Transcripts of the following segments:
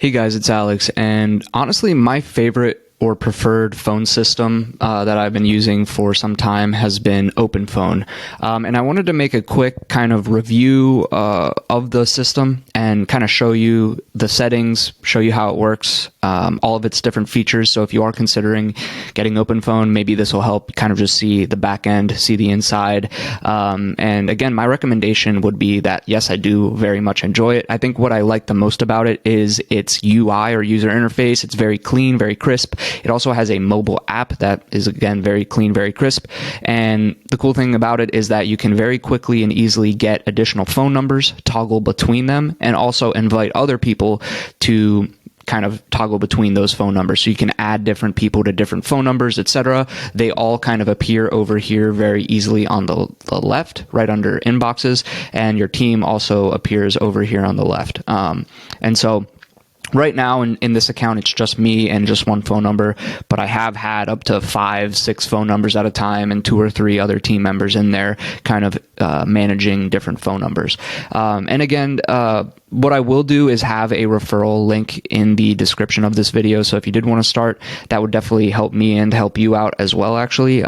Hey guys, it's Alex, and honestly, my favorite or preferred phone system that I've been using for some time has been OpenPhone. And I wanted to make a quick kind of review of the system and kind of show you the settings, show you how it works, all of its different features. So if you are considering getting OpenPhone, maybe this will help kind of just see the back end, see the inside. And again, my recommendation would be that, yes, I do very much enjoy it. I think what I like the most about it is its UI or user interface. It's very clean, very crisp. It also has a mobile app that is, again, very clean, very crisp. And the cool thing about it is that you can very quickly and easily get additional phone numbers, toggle between them, and also invite other people to kind of toggle between those phone numbers. So you can add different people to different phone numbers, etc. They all kind of appear over here very easily on the left, right under inboxes, and your team also appears over here on the left. And so right now in this account, it's just me and just one phone number, but I have had up to 5, 6 phone numbers at a time and 2 or 3 other team members in there kind of managing different phone numbers. And again, what I will do is have a referral link in the description of this video. So if you did want to start, that would definitely help me and help you out as well, actually.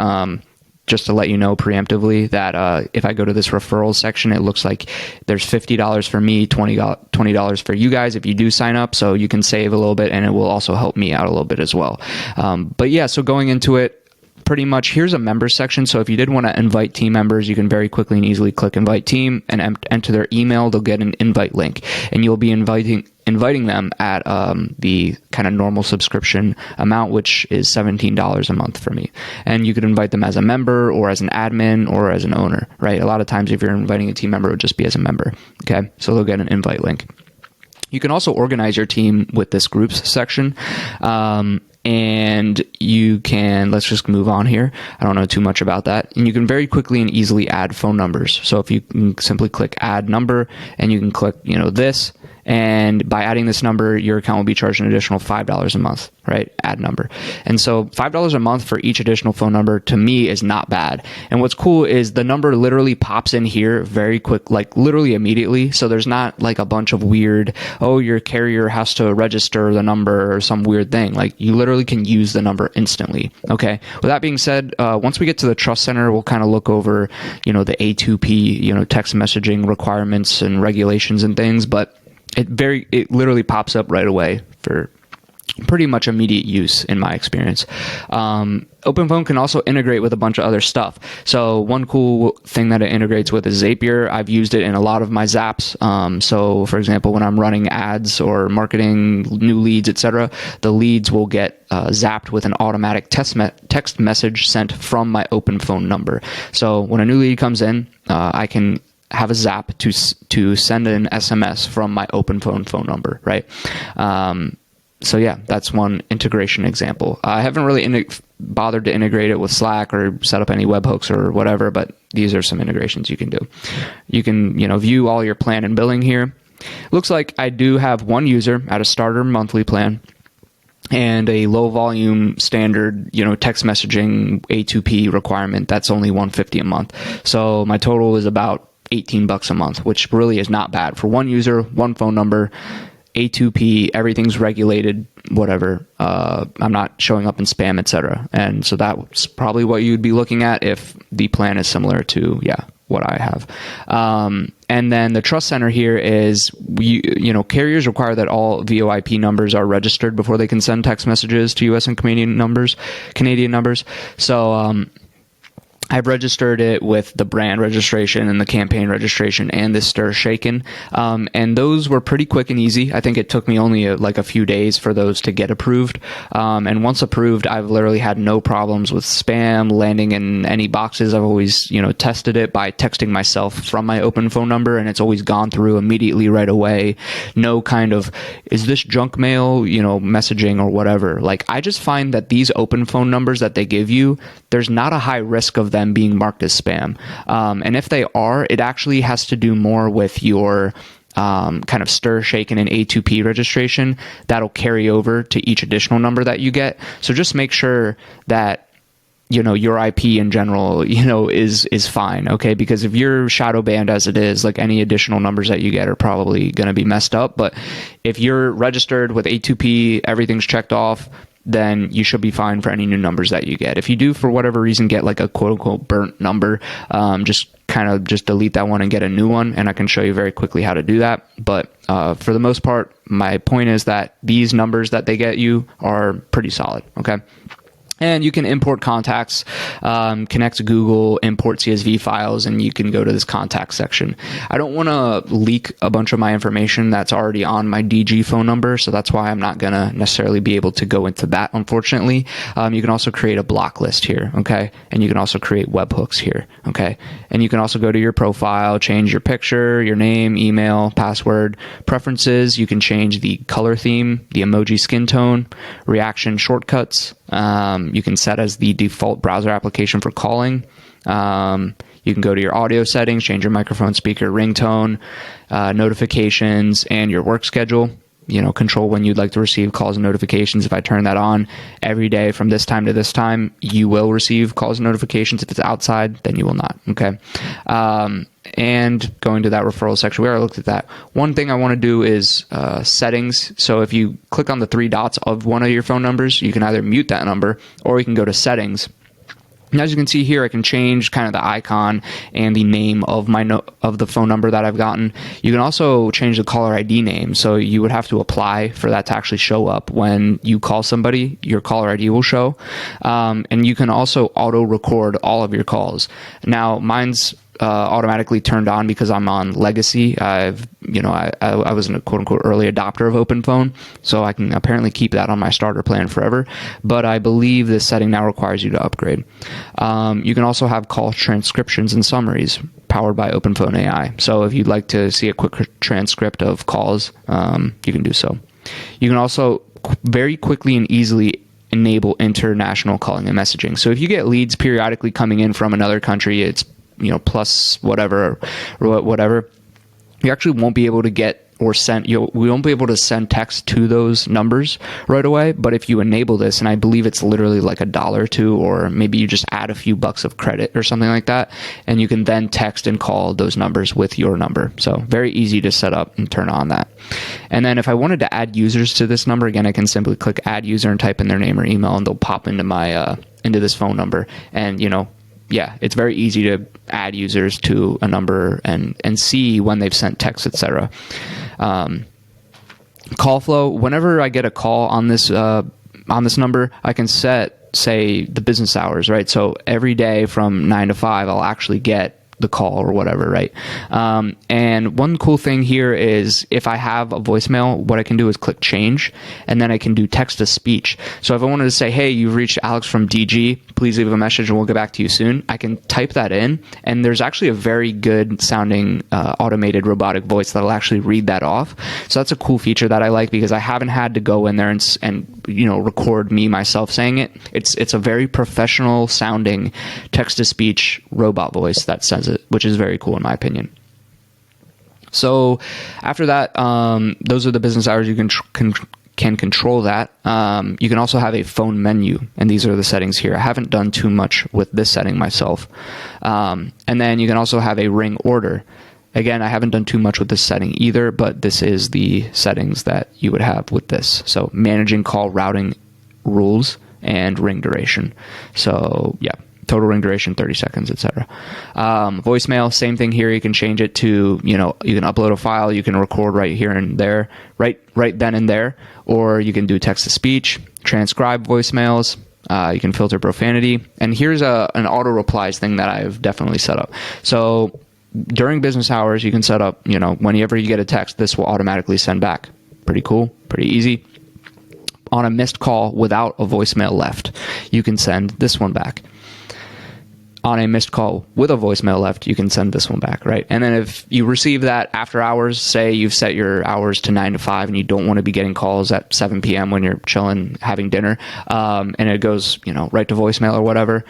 Just to let you know preemptively that if I go to this referral section, it looks like there's $50 for me, $20 for you guys if you do sign up. So you can save a little bit, and it will also help me out a little bit as well. But yeah, so going into it, pretty much here's a members section. So if you did want to invite team members, you can very quickly and easily click invite team and enter their email. They'll get an invite link, and you'll be inviting them at the kind of normal subscription amount, which is $17 a month for me. And you could invite them as a member or as an admin or as an owner, right? A lot of times if you're inviting a team member, it would just be as a member. Okay, so they'll get an invite link. You can also organize your team with this groups section. And you can, let's just move on here. I don't know too much about that. And you can very quickly and easily add phone numbers. So if you can simply click add number, and you can click, this, and by adding this number, your account will be charged an additional $5 a month, right? Add number. And so $5 a month for each additional phone number, to me, is not bad. And what's cool is the number literally pops in here very quick, like literally immediately. So there's not like a bunch of weird, oh, your carrier has to register the number or some weird thing. Like, you literally can use the number instantly. Okay. With that being said, once we get to the Trust Center, we'll kind of look over, the A2P, text messaging requirements and regulations and things, but it literally pops up right away for pretty much immediate use in my experience. OpenPhone can also integrate with a bunch of other stuff. So one cool thing that it integrates with is Zapier. I've used it in a lot of my Zaps. So for example, when I'm running ads or marketing new leads, etc., the leads will get zapped with an automatic text message sent from my OpenPhone number. So when a new lead comes in, I can have a zap to send an SMS from my OpenPhone phone number, right? So yeah, that's one integration example. I haven't really bothered to integrate it with Slack or set up any webhooks or whatever, but these are some integrations you can do. You can, view all your plan and billing here. Looks like I do have one user at a starter monthly plan and a low volume standard, text messaging A2P requirement. That's only $150 a month. So my total is about $18 a month, which really is not bad for one user, one phone number, A2P, everything's regulated, whatever. I'm not showing up in spam, etc. And so that's probably what you'd be looking at if the plan is similar to, what I have. And then the Trust Center here is, carriers require that all VoIP numbers are registered before they can send text messages to US and Canadian numbers. So, I've registered it with the brand registration and the campaign registration and the stir shaken. And those were pretty quick and easy. I think it took me only a few days for those to get approved. And once approved, I've literally had no problems with spam landing in any boxes. I've always, tested it by texting myself from my OpenPhone number, and it's always gone through immediately right away. No kind of, is this junk mail, messaging or whatever. Like, I just find that these OpenPhone numbers that they give you, there's not a high risk of them being marked as spam. And if they are, it actually has to do more with your kind of stir, shaken, and A2P registration. That'll carry over to each additional number that you get. So just make sure that your IP in general, is fine, okay? Because if you're shadow banned as it is, like any additional numbers that you get are probably going to be messed up. But if you're registered with A2P, everything's checked off, then you should be fine for any new numbers that you get. If you do, for whatever reason, get like a quote unquote burnt number, just delete that one and get a new one. And I can show you very quickly how to do that. But for the most part, my point is that these numbers that they get you are pretty solid, okay? And you can import contacts, connect to Google, import CSV files, and you can go to this contact section. I don't want to leak a bunch of my information that's already on my DG phone number, so that's why I'm not going to necessarily be able to go into that, unfortunately. You can also create a block list here, okay? And you can also create webhooks here, okay? And you can also go to your profile, change your picture, your name, email, password, preferences. You can change the color theme, the emoji skin tone, reaction shortcuts. You can set as the default browser application for calling. You can go to your audio settings, change your microphone, speaker, ringtone, notifications, and your work schedule. Control when you'd like to receive calls and notifications. If I turn that on every day from this time to this time, you will receive calls and notifications. If it's outside, then you will not. Okay. And going to that referral section, we already looked at that. One thing I want to do is settings. So if you click on the three dots of one of your phone numbers, you can either mute that number or you can go to settings. And as you can see here, I can change kind of the icon and the name of of the phone number that I've gotten. You can also change the caller ID name. So you would have to apply for that to actually show up. When you call somebody, your caller ID will show. And you can also auto record all of your calls. Now, mine's automatically turned on because I'm on legacy. I was a quote unquote early adopter of OpenPhone, so I can apparently keep that on my starter plan forever. But I believe this setting now requires you to upgrade. You can also have call transcriptions and summaries powered by OpenPhone AI. So if you'd like to see a quick transcript of calls, you can do so. You can also very quickly and easily enable international calling and messaging. So if you get leads periodically coming in from another country, it's plus whatever, you actually won't be able to get or send, we won't be able to send text to those numbers right away. But if you enable this, and I believe it's literally like $1 or $2, or maybe you just add a few bucks of credit or something like that, and you can then text and call those numbers with your number. So very easy to set up and turn on that. And then if I wanted to add users to this number, again, I can simply click add user and type in their name or email, and they'll pop into my, into this phone number. And, yeah, it's very easy to add users to a number and see when they've sent texts, etc. Call flow. Whenever I get a call on this number, I can set, say, the business hours, right? So every day from 9 to 5, I'll actually get the call or whatever, right? And one cool thing here is if I have a voicemail, what I can do is click change, and then I can do text to speech. So if I wanted to say, hey, you've reached Alex from DG, please leave a message and we'll get back to you soon, I can type that in, and there's actually a very good sounding automated robotic voice that'll actually read that off. So that's a cool feature that I like, because I haven't had to go in there and record me myself saying it. It's a very professional sounding text to speech robot voice that says it, which is very cool in my opinion. So after that, those are the business hours. You can control that. You can also have a phone menu, and these are the settings here. I haven't done too much with this setting myself. And then you can also have a ring order. Again, I haven't done too much with this setting either, but this is the settings that you would have with this. So managing call routing rules and ring duration. So yeah, total ring duration 30 seconds, etc. Voicemail, same thing here. You can change it to, you can upload a file, you can record right here and there, right then and there, or you can do text to speech, transcribe voicemails. You can filter profanity, and here's an auto replies thing that I've definitely set up. So during business hours, you can set up, whenever you get a text, this will automatically send back. Pretty cool, pretty easy. On a missed call without a voicemail left, you can send this one back. On a missed call with a voicemail left, you can send this one back, right? And then if you receive that after hours, say you've set your hours to 9 to 5 and you don't want to be getting calls at 7 p.m. when you're chilling, having dinner, and it goes, right to voicemail or whatever,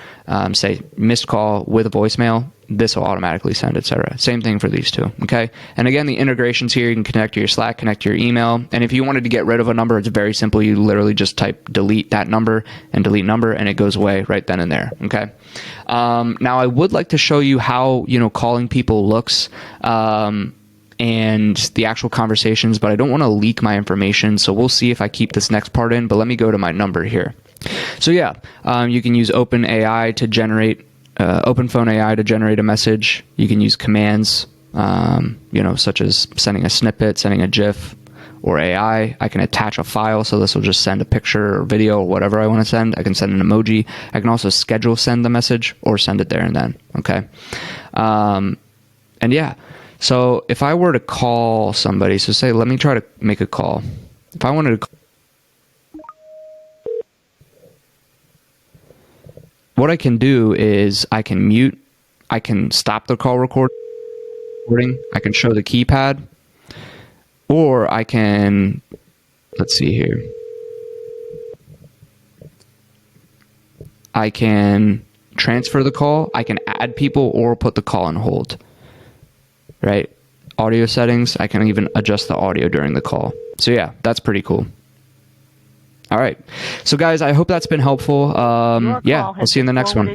say missed call with a voicemail, this will automatically send, etc. Same thing for these two, okay? And again, the integrations here, you can connect to your Slack, connect to your email, and if you wanted to get rid of a number, it's very simple. You literally just type delete that number and delete number, and it goes away right then and there, okay? Now, I would like to show you how, calling people looks, and the actual conversations, but I don't want to leak my information, so we'll see if I keep this next part in, but let me go to my number here. So yeah, you can use OpenAI to generate OpenPhone AI to generate a message. You can use commands, such as sending a snippet, sending a GIF, or AI. I can attach a file, so this will just send a picture or video or whatever I want to send. I can send an emoji. I can also schedule send the message or send it there and then, okay? And yeah, so if I were to call somebody, so say, let me try to make a call. If I wanted to, what I can do is I can mute, I can stop the call recording, I can show the keypad, or I can, let's see here, I can transfer the call, I can add people, or put the call on hold, right? Audio settings, I can even adjust the audio during the call. So yeah, that's pretty cool. All right. So guys, I hope that's been helpful. Yeah, we'll see you in the next one.